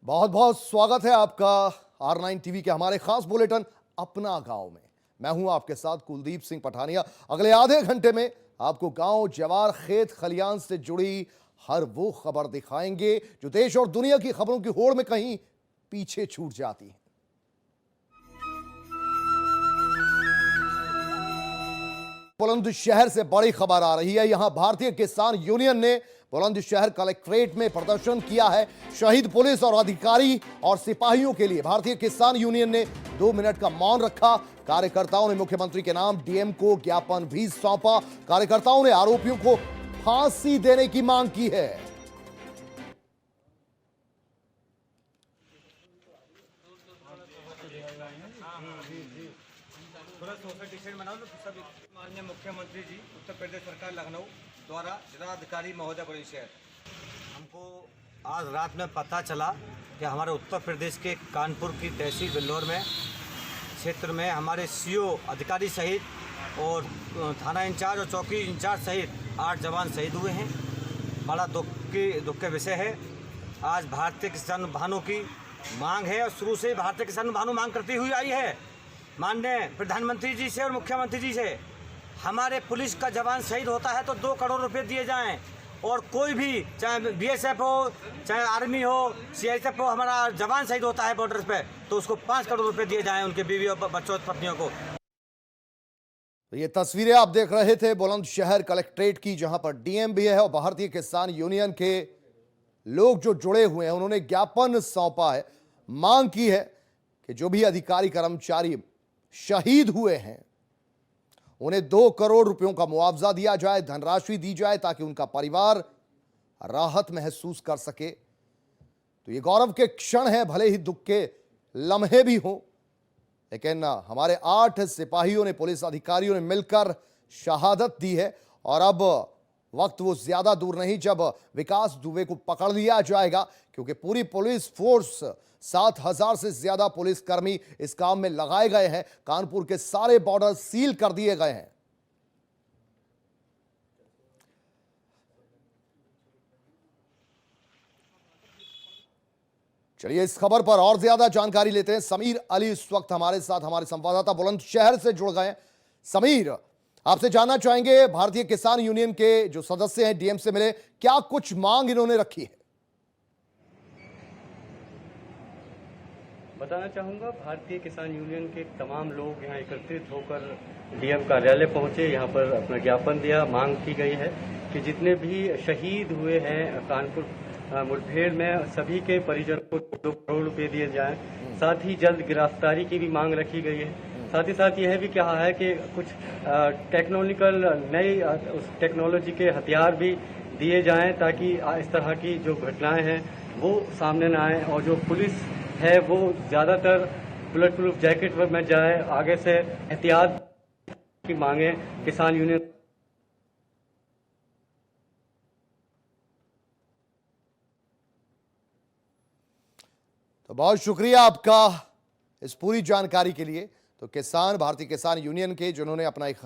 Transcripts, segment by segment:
बहुत बहुत स्वागत है आपका R9 टीवी के हमारे खास बुलेटिन अपना गांव में। मैं हूं आपके साथ कुलदीप सिंह पठानिया। अगले आधे घंटे में आपको गांव, जवार, खेत खलियान से जुड़ी हर वो खबर दिखाएंगे जो देश और दुनिया की खबरों की होड़ में कहीं पीछे छूट जाती है। बुलंदशहर से बड़ी खबर आ रही है। यहां भारतीय किसान यूनियन ने बुलंदशहर कलेक्ट्रेट में प्रदर्शन किया है। शहीद पुलिस और अधिकारी और सिपाहियों के लिए भारतीय किसान यूनियन ने 2 मिनट का मौन रखा। कार्यकर्ताओं ने मुख्यमंत्री के नाम डीएम को ज्ञापन भी सौंपा। कार्यकर्ताओं ने आरोपियों को फांसी देने की मांग की है। माननीय मुख्यमंत्री जी, उत्तर प्रदेश सरकार लखनऊ द्वारा जिलाधिकारी महोदय बुलंदशहर, हमको आज रात में पता चला कि हमारे उत्तर प्रदेश के कानपुर की तहसील बिल्लौर में क्षेत्र में हमारे सीओ अधिकारी सहित और थाना इंचार्ज और चौकी इंचार्ज सहित 8 जवान शहीद हुए हैं। बड़ा दुख के विषय है। आज भारतीय किसान भाइयों की मांग है और शुरू से भारतीय किसान भाइयों मांग करती हुई आई है माननीय प्रधानमंत्री जी से और मुख्यमंत्री जी से। हमारे पुलिस का जवान शहीद होता है तो 2 करोड़ रुपए दिए जाएं, और कोई भी चाहे बीएसएफ हो, चाहे आर्मी हो, सीआईएसएफ हो, हमारा जवान शहीद होता है बॉर्डर पे तो उसको 5 करोड़ रुपए दिए जाएं उनके बीवी और बच्चों पत्नियों को। तो ये तस्वीरें आप देख रहे थे बुलंदशहर कलेक्ट्रेट की, जहां पर डीएम भी है और भारतीय किसान यूनियन के लोग जो जुड़े हुए हैं उन्होंने ज्ञापन सौंपा है। मांग की है कि जो भी अधिकारी कर्मचारी शहीद हुए हैं उन्हें 2 करोड़ रुपयों का मुआवजा दिया जाए, धनराशि दी जाए ताकि उनका परिवार राहत महसूस कर सके। तो ये गौरव के क्षण है, भले ही दुख के लम्हे भी हों, लेकिन हमारे 8 सिपाहियों ने, पुलिस अधिकारियों ने मिलकर शहादत दी है। और अब वक्त वो ज्यादा दूर नहीं जब विकास दुबे को पकड़ लिया जाएगा, क्योंकि पूरी पुलिस फोर्स 7,000 से ज्यादा पुलिसकर्मी इस काम में लगाए गए हैं। कानपुर के सारे बॉर्डर सील कर दिए गए हैं। चलिए इस खबर पर और ज्यादा जानकारी लेते हैं। समीर अली इस वक्त हमारे साथ, हमारे संवाददाता बुलंदशहर से जुड़ गए हैं। समीर, आपसे जानना चाहेंगे, भारतीय किसान यूनियन के जो सदस्य हैं डीएम से मिले, क्या कुछ मांग इन्होंने रखी है? बताना चाहूँगा, भारतीय किसान यूनियन के तमाम लोग यहाँ एकत्रित होकर डीएम कार्यालय पहुँचे, यहाँ पर अपना ज्ञापन दिया। मांग की गई है कि जितने भी शहीद हुए हैं कानपुर मुठभेड़ में, सभी के परिजनों को 2 करोड़ रुपए दिए जाएं। साथ ही जल्द गिरफ्तारी की भी मांग रखी गई है। साथ ही साथ यह भी कहा है कि कुछ टेक्नोलॉजिकल नई उस टेक्नोलॉजी के हथियार भी दिए जाएं ताकि इस तरह की जो घटनाएं हैं वो सामने न आए, और जो पुलिस है वो ज्यादातर बुलेट प्रूफ जैकेट में जाए। आगे से एहतियात की मांगे किसान यूनियन। तो बहुत शुक्रिया आपका इस पूरी जानकारी के लिए। तो भारतीय किसान यूनियन के जिन्होंने अपना एक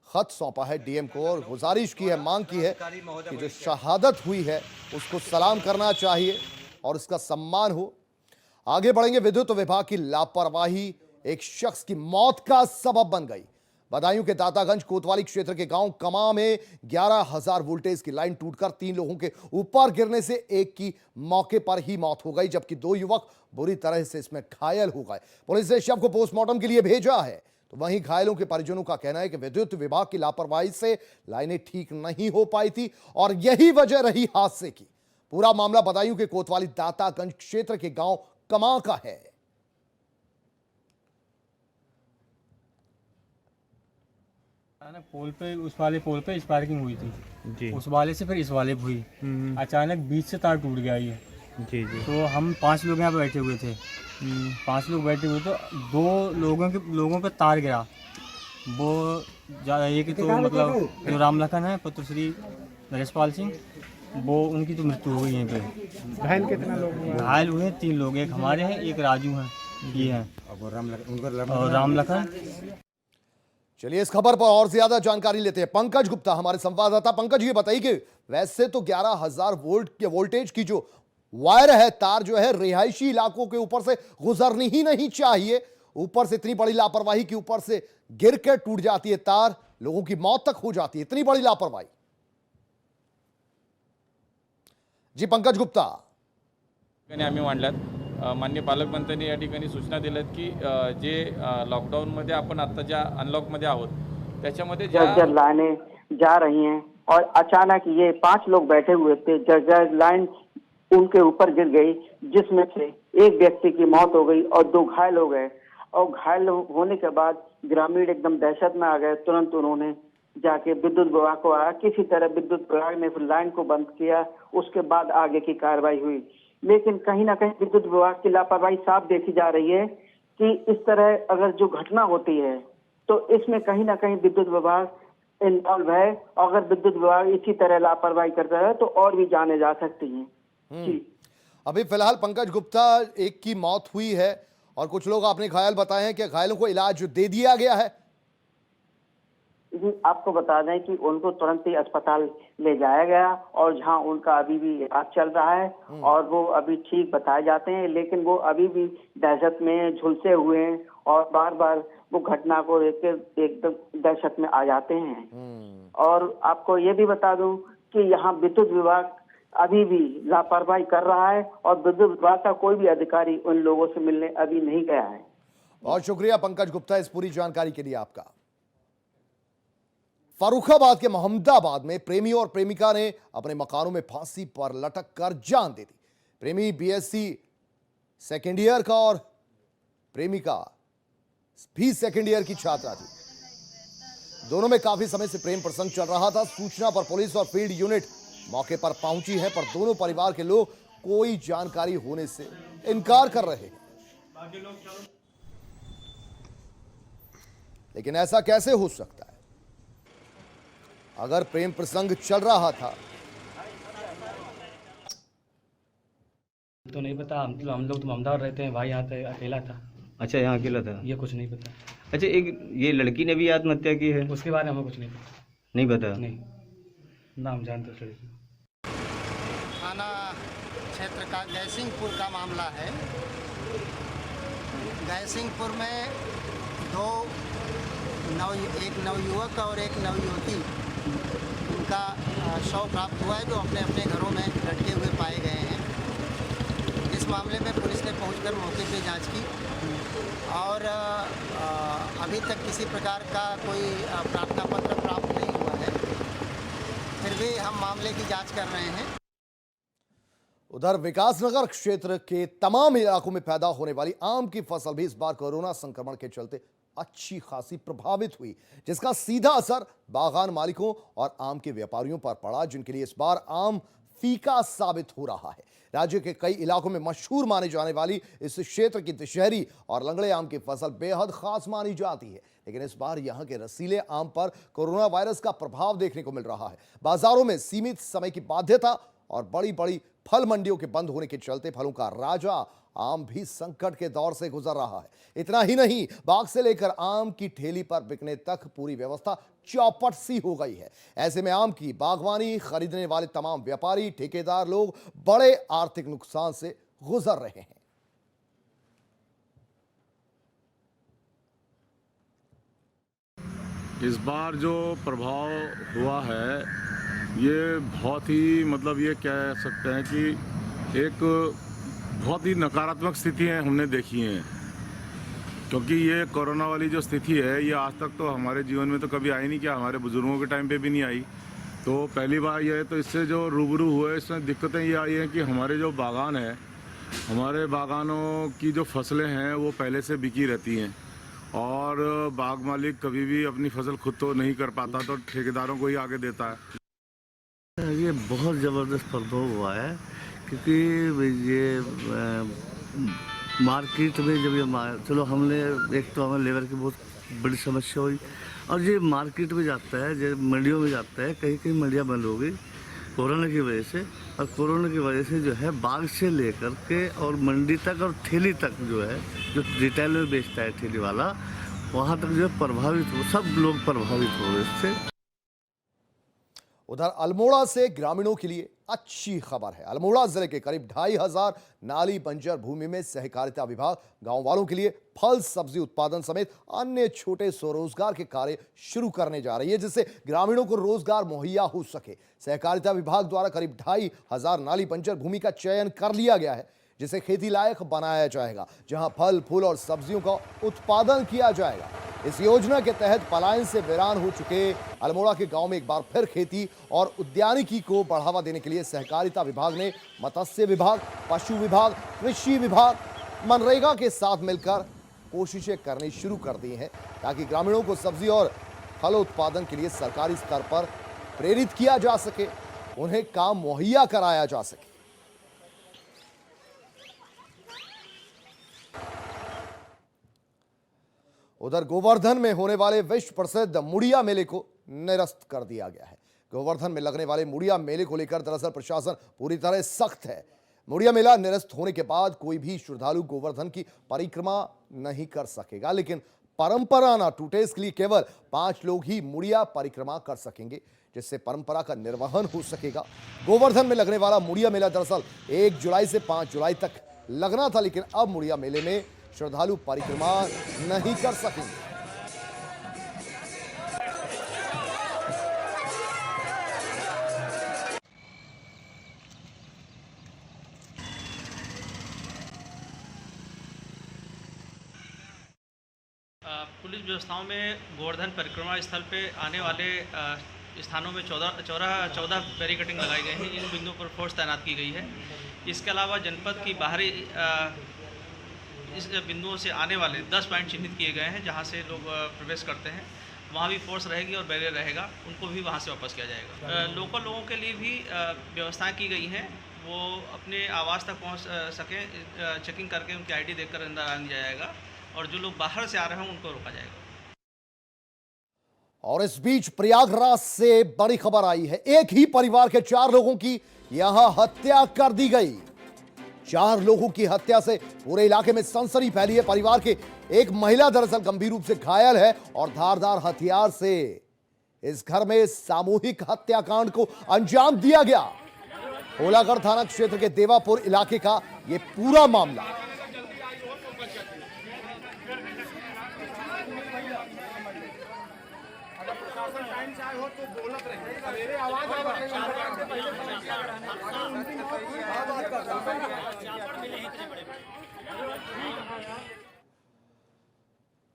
खत सौंपा है डीएम को और गुजारिश की है, मांग की है कि जो शहादत हुई है उसको सलाम करना चाहिए और इसका सम्मान हो। आगे बढ़ेंगे। विद्युत विभाग की लापरवाही एक शख्स की मौत का सबब बन गई। बदायूं के दातागंज कोतवाली क्षेत्र के गांव कमा में 11,000 वोल्टेज की लाइन टूटकर 3 लोगों के ऊपर गिरने से एक की मौके पर ही मौत हो गई, जबकि 2 युवक बुरी तरह से इसमें घायल हो गए। पुलिस ने शव को पोस्टमार्टम के लिए भेजा है। तो वहीं घायलों के परिजनों का कहना है कि विद्युत विभाग की लापरवाही से लाइनें ठीक नहीं हो पाई थी और यही वजह रही हादसे की। पूरा मामला बदायूं के कोतवाली दातागंज क्षेत्र के गांव कमा का है। पोल पे, उस वाले पोल पे स्पार्किंग हुई थी जी। उस वाले से फिर इस वाले पे हुई। अचानक बीच से तार टूट गया ये जी। तो हम 5 लोग यहाँ पे बैठे हुए थे। 5 लोग बैठे हुए तो 2 लोगों पे तार गिरा। वो एक तो मतलब जो राम लखन है, पुत्र श्री नरेशपाल सिंह, वो उनकी तो मृत्यु हो गई यहीं पे। घायल कितना लोग हुए? घायल हुए 3 लोग, एक हमारे हैं, एक राजू हैं, ये हैं और राम लखन। चलिए इस खबर पर और ज्यादा जानकारी लेते हैं। पंकज गुप्ता हमारे संवाददाता। पंकज, ये बताइए कि वैसे तो 11,000 वोल्ट के वोल्टेज की जो वायर है, तार जो है रिहायशी इलाकों के ऊपर से गुजरनी ही नहीं चाहिए। ऊपर से इतनी बड़ी लापरवाही के ऊपर से गिर के टूट जाती है तार, लोगों की मौत तक हो जाती है। इतनी बड़ी लापरवाही। जी पंकज गुप्ता। आम्ही मांडल्यात माननीय पालकमंत्र्यांनी या ठिकाणी सूचना दिल्यात की जे लॉकडाऊनमध्ये आपण आता ज्या अनलॉकमध्ये आहोत त्याच्यामध्ये जर्जर लाइनें जा रही हैं और अचानक ये 5 लोग बैठे हुए थे, जर्जर लाइन उनके ऊपर गिर गई, जिसमें से एक व्यक्ति की मौत हो गई और 2 घायल हो गए। और घायल होने के बाद ग्रामीण एकदम दहशत में आ गए। तुरंत उन्होंने जाके विद्युत विभाग को आया, किसी तरह विद्युत विभाग ने फिर लाइन को बंद किया, उसके बाद आगे की कार्रवाई हुई। लेकिन कहीं ना कहीं विद्युत विभाग की लापरवाही साफ देखी जा रही है कि इस तरह अगर जो घटना होती है तो इसमें कहीं ना कहीं विद्युत विभाग इन्वॉल्व है। अगर विद्युत विभाग इसी तरह लापरवाही करता है तो और भी जाने जा सकती हैं। जी अभी फिलहाल पंकज गुप्ता एक की मौत हुई है और कुछ लोग आपने घायल बताए हैं कि घायलों को इलाज दे दिया गया है। जी आपको बता दें कि उनको तुरंत ही अस्पताल ले जाया गया और जहां उनका अभी भी इलाज चल रहा है और वो अभी ठीक बताए जाते हैं, लेकिन वो अभी भी दहशत में झुलसे हुए हैं और बार बार वो घटना को देखकर एकदम दहशत में आ जाते हैं। और आपको ये भी बता दूं कि यहाँ विद्युत विभाग अभी भी लापरवाही कर रहा है और विद्युत विभाग का कोई भी अधिकारी उन लोगों से मिलने अभी नहीं गया है। बहुत शुक्रिया पंकज गुप्ता इस पूरी जानकारी के लिए आपका। फर्रुखाबाद के मोहम्मदाबाद में प्रेमी और प्रेमिका ने अपने मकानों में फांसी पर लटक कर जान दे दी। प्रेमी बीएससी सेकेंड ईयर का और प्रेमिका भी सेकेंड ईयर की छात्रा थी। दोनों में काफी समय से प्रेम प्रसंग चल रहा था। सूचना पर पुलिस और फील्ड यूनिट मौके पर पहुंची है, पर दोनों परिवार के लोग कोई जानकारी होने से इनकार कर रहे हैं। लेकिन ऐसा कैसे हो सकता है? अगर प्रेम प्रसंग चल रहा था तो नहीं पता। हम लोग तो मोहम्मदाबाद रहते हैं, भाई यहाँ पे अकेला था। अच्छा, यहाँ अकेला था। ये कुछ नहीं पता। अच्छा, एक ये लड़की ने भी आत्महत्या की है, उसके बारे में हमें कुछ नहीं पता। नहीं पता? नहीं, नाम जानते उस लड़की। थाना क्षेत्र का गैसिंगपुर का मामला है। गैसिंगपुर में एक नवयुवक और एक नवयुवती, उनका शव प्राप्त हुआ है जो अपने अपने घरों में लटके हुए पाए गए हैं। इस मामले में पुलिस ने पहुंचकर मौके पे जांच की और अभी तक किसी प्रकार का कोई प्रार्थना पत्र प्राप्त नहीं हुआ है। फिर भी हम मामले की जांच कर रहे हैं। उधर विकासनगर क्षेत्र के तमाम इलाकों में पैदा होने वाली आम की फसल भी इस बार कोरोना संक्रमण के चलते अच्छी खासी प्रभावित हुई, जिसका सीधा असर बागान मालिकों और आम के व्यापारियों पर पड़ा, जिनके लिए इस बार आम फीका साबित हो रहा है। राज्य के कई इलाकों में मशहूर माने जाने वाली इस क्षेत्र की दशहरी और लंगड़े आम की फसल बेहद खास मानी जाती है, लेकिन इस बार यहां के रसीले आम पर कोरोना वायरस का प्रभाव देखने को मिल रहा है। बाजारों में सीमित समय की बाध्यता और बड़ी बड़ी फल मंडियों के बंद होने के चलते फलों का राजा आम भी संकट के दौर से गुजर रहा है। इतना ही नहीं, बाग से लेकर आम की ठेली पर बिकने तक पूरी व्यवस्था चौपट सी हो गई है। ऐसे में आम की बागवानी खरीदने वाले तमाम व्यापारी, ठेकेदार लोग बड़े आर्थिक नुकसान से गुजर रहे हैं। इस बार जो प्रभाव हुआ है ये बहुत ही मतलब ये कह सकते हैं कि एक बहुत ही नकारात्मक स्थितियाँ हमने देखी हैं, क्योंकि ये कोरोना वाली जो स्थिति है ये आज तक तो हमारे जीवन में तो कभी आई नहीं, क्या हमारे बुजुर्गों के टाइम पे भी नहीं आई। तो पहली बार ये है, तो इससे जो रूबरू हुए इसमें दिक्कतें ये आई हैं कि हमारे जो बागान है, हमारे बागानों की जो फसलें हैं वो पहले से बिकी रहती हैं और बाग मालिक कभी भी अपनी फसल खुद तो नहीं कर पाता, तो ठेकेदारों को ही आगे देता है। ये बहुत ज़बरदस्त प्रभाव हुआ है, क्योंकि ये मार्केट में जब ये चलो हमने एक तो हमें लेबर की बहुत बड़ी समस्या हुई और ये मार्केट में जाता है, जो मंडियों में जाता है, कहीं कहीं मंडियाँ बंद हो गई कोरोना की वजह से। और कोरोना की वजह से जो है बाग से लेकर के और मंडी तक और ठेली तक जो है, जो रिटेल में बेचता है ठेली वाला, वहाँ तक जो है प्रभावित हो, सब लोग प्रभावित हो गए इससे। उधर अल्मोड़ा से ग्रामीणों के लिए अच्छी खबर है। अल्मोड़ा जिले के करीब 2500 नाली बंजर भूमि में सहकारिता विभाग गांव वालों के लिए फल सब्जी उत्पादन समेत अन्य छोटे स्वरोजगार के कार्य शुरू करने जा रही है, जिससे ग्रामीणों को रोजगार मुहैया हो सके। सहकारिता विभाग द्वारा करीब 2500 नाली बंजर भूमि का चयन कर लिया गया है, जिसे खेती लायक बनाया जाएगा, जहां फल फूल और सब्जियों का उत्पादन किया जाएगा। इस योजना के तहत पलायन से वीरान हो चुके अल्मोड़ा के गांव में एक बार फिर खेती और उद्यानिकी को बढ़ावा देने के लिए सहकारिता विभाग ने मत्स्य विभाग, पशु विभाग, कृषि विभाग, मनरेगा के साथ मिलकर कोशिशें करनी शुरू कर दी हैं, ताकि ग्रामीणों को सब्जी और फल उत्पादन के लिए सरकारी स्तर पर प्रेरित किया जा सके, उन्हें काम मुहैया कराया जा सके। उधर गोवर्धन में होने वाले विश्व प्रसिद्ध मुड़िया मेले को निरस्त कर दिया गया है। गोवर्धन में लगने वाले मुड़िया मेले को लेकर दरअसल प्रशासन पूरी तरह सख्त है। मुड़िया मेला निरस्त होने के बाद कोई भी श्रद्धालु गोवर्धन की परिक्रमा नहीं कर सकेगा, लेकिन परंपरा ना टूटे इसके लिए केवल 5 लोग ही मुड़िया परिक्रमा कर सकेंगे, जिससे परंपरा का निर्वहन हो सकेगा। गोवर्धन में लगने वाला मुड़िया मेला दरअसल 1 जुलाई से 5 जुलाई तक लगना था, लेकिन अब मुड़िया मेले में श्रद्धालु परिक्रमा नहीं कर सकेंगे। पुलिस व्यवस्थाओं में गोवर्धन परिक्रमा स्थल पे आने वाले स्थानों में 14 बैरिकेडिंग लगाई गई हैं। इन बिंदुओं पर फोर्स तैनात की गई है। इसके अलावा जनपद की बाहरी इस बिंदुओं से आने वाले 10 पॉइंट चिन्हित किए गए हैं, जहां से लोग प्रवेश करते हैं। वहां भी फोर्स रहेगी और बैरियर रहेगा, उनको भी वहां से वापस किया जाएगा। लोकल लोगों के लिए भी व्यवस्थाएं की गई हैं, वो अपने आवास तक पहुंच सकें। चेकिंग करके उनकी आईडी देखकर अंदर आने जाएगा, और जो लोग बाहर से आ रहे हैं उनको रोका जाएगा। और इस बीच प्रयागराज से बड़ी खबर आई है। एक ही परिवार के 4 लोगों की यहां हत्या कर दी गई। 4 लोगों की हत्या से पूरे इलाके में सनसनी फैली है। परिवार के एक महिला दरअसल गंभीर रूप से घायल है और धारदार हथियार से इस घर में सामूहिक हत्याकांड को अंजाम दिया गया। होलागढ़ थाना क्षेत्र के देवापुर इलाके का यह पूरा मामला।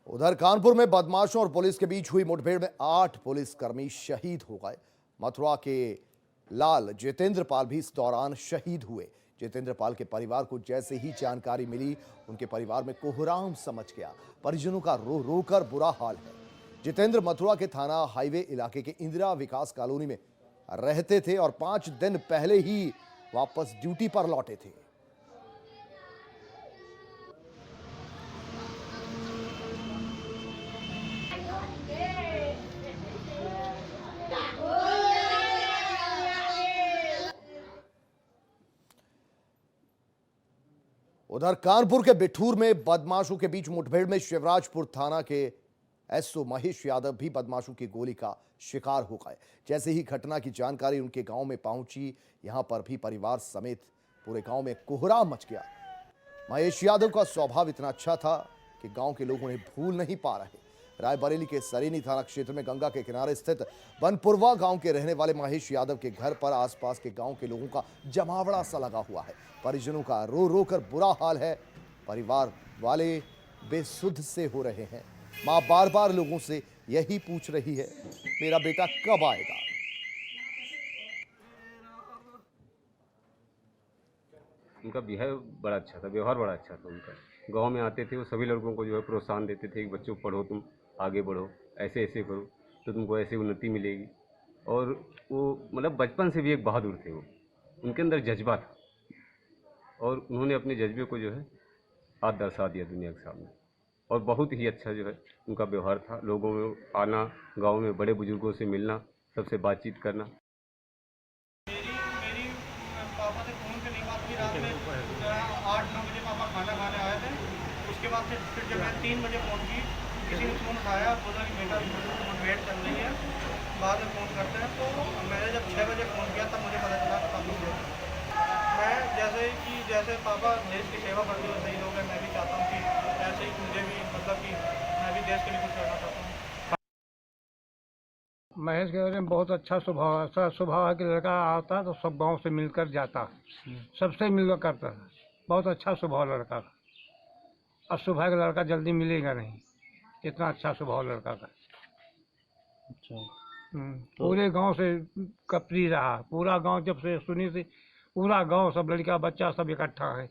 उधर कानपुर में बदमाशों और पुलिस के बीच हुई मुठभेड़ में 8 पुलिसकर्मी शहीद हो गए। मथुरा के लाल जितेंद्र पाल भी इस दौरान शहीद हुए। जितेंद्र पाल के परिवार को जैसे ही जानकारी मिली, उनके परिवार में कोहराम समझ गया। परिजनों का रो रो कर बुरा हाल है। जितेंद्र मथुरा के थाना हाईवे इलाके के इंदिरा विकास कॉलोनी में रहते थे और 5 दिन पहले ही वापस ड्यूटी पर लौटे थे। उधर कानपुर के बिठूर में बदमाशों के बीच मुठभेड़ में शिवराजपुर थाना के एसओ महेश यादव भी बदमाशों की गोली का शिकार हो गए। जैसे ही घटना की जानकारी उनके गांव में पहुंची, यहां पर भी परिवार समेत पूरे गांव में कोहराम मच गया। महेश यादव का स्वभाव इतना अच्छा था कि गांव के लोग उन्हें भूल नहीं पा रहे। रायबरेली के सरेनी थाना क्षेत्र में गंगा के किनारे स्थित बनपुरवा गांव के रहने वाले महेश यादव के घर पर आसपास के गांव के लोगों का जमावड़ा सा लगा हुआ है। परिजनों का रो रो कर बुरा हाल है। परिवार वाले बेसुध से हो रहे हैं। मां बार बार लोगों से यही पूछ रही है, मेरा बेटा कब आएगा। उनका बिहेव बड़ा अच्छा था, व्यवहार बड़ा अच्छा था उनका। गांव में आते थे वो सभी लड़कों को जो है प्रोत्साहन देते थे कि बच्चों पढ़ो, तुम आगे बढ़ो, ऐसे ऐसे करो तो तुमको ऐसे उन्नति मिलेगी। और वो मतलब बचपन से भी एक बहादुर थे। वो उनके अंदर जज्बा था और उन्होंने अपने जज्बे को जो है आज दर्शा दिया दुनिया के सामने। और बहुत ही अच्छा जो है उनका व्यवहार था। लोगों में आना, गांव में बड़े बुजुर्गों से मिलना, सबसे बातचीत करना। मेरी पापा से फ़ोन पे नहीं बात की। रात में 8-9 बजे पापा खाना खाने आए थे। उसके बाद फिर जब मैं 3 बजे फ़ोन की, किसी ने फ़ोन उठाया, बोला कि बेटा मुठभेड़ चल रही है, बाद में फ़ोन करते हैं। तो मैंने जब जैसे पापा देश की सेवा करते हुए सही लोग हैं, मैं भी चाहता हूँ कि ऐसे ही मुझे भी मतलब कि मैं भी देश के लिए कुछ करना चाहता हूँ। महेश के बारे में बहुत अच्छा स्वभाव है, ऐसा स्वभाव है कि लड़का आता है तो सब गांव से मिलकर जाता, सबसे मिलकर करता है। बहुत अच्छा स्वभाव लड़का का, और सुबह का लड़का जल्दी मिलेगा नहीं, इतना अच्छा स्वभाव लड़का का। अच्छा पूरे गांव से कपरी रहा, पूरा गांव जब से सुनी थी, पूरा गांव सब लड़का बच्चा सब इकट्ठा है।